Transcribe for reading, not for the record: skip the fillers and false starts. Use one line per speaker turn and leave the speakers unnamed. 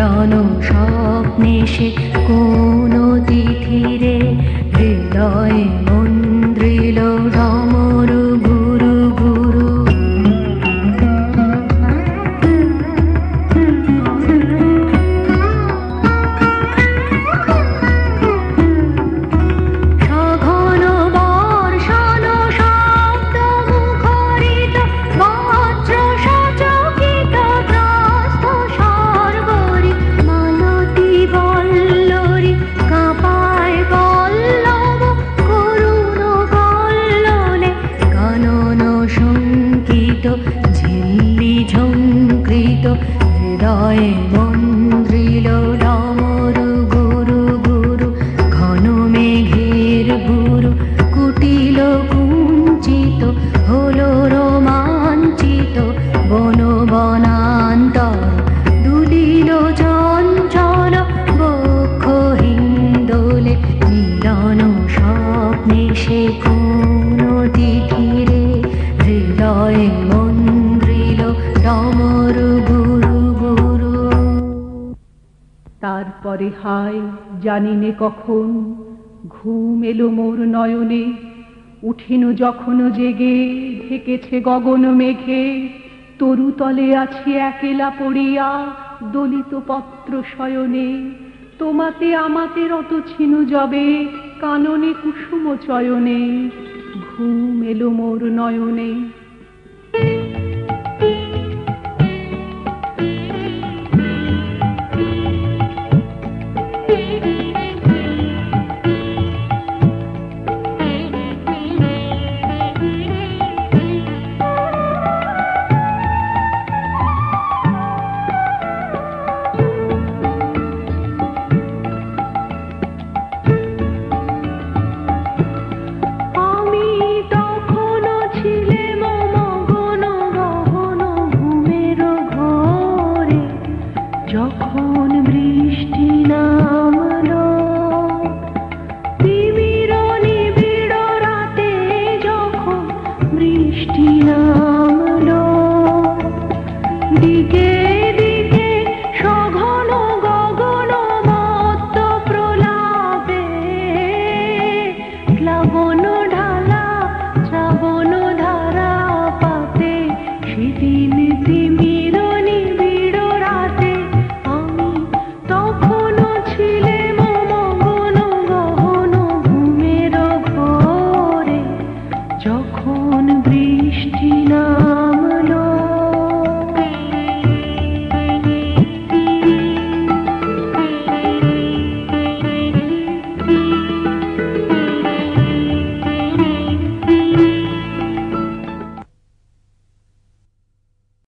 মিলন স্বপ্নে সে কোন তিথিরে হৃদয়ে মন্দ্রিল ডমরু গুরু গুরু। সঘন বর্ষণ শব্দ মুখরিত বজ্র সচকিত ত্রস্ত সর্বরি মালতী বল্লরী কাঁপায় পল্লব করুণ কল্লোলে কানন শঙ্কিত ঝিল্লি ঝঙ্কৃত হৃদয়ে মন্দ্রিল ডমরু গুরু গুরু। ঘন মেঘের গুরু কুটিল কুঞ্চিত হলো রোমাঞ্চিত বন বনান্তর দুলিল চঞ্চল বক্ষ হিন্দোলে মিলন স্বপ্নে সে কোন তিথিরে হৃদয়ে মন্দ্রিল ডমরু গুরু গুরু।
তারপরে হায় জানিনে কখন ঘুম এলো মোর নয়নে, উঠিনু যখন জেগে ঢেকেছে গগন মেঘে, তরুতলে আছি একেলা পড়িয়া দলিত পত্র শয়নে। তোমাতে আমাতে রত ছিনু যবে কাননে কুসুম চয়নে, ঘুম এলো মোর নয়নে। যখন বৃষ্টি নামলো তিমির নিবিড় রাতে, যখন বৃষ্টি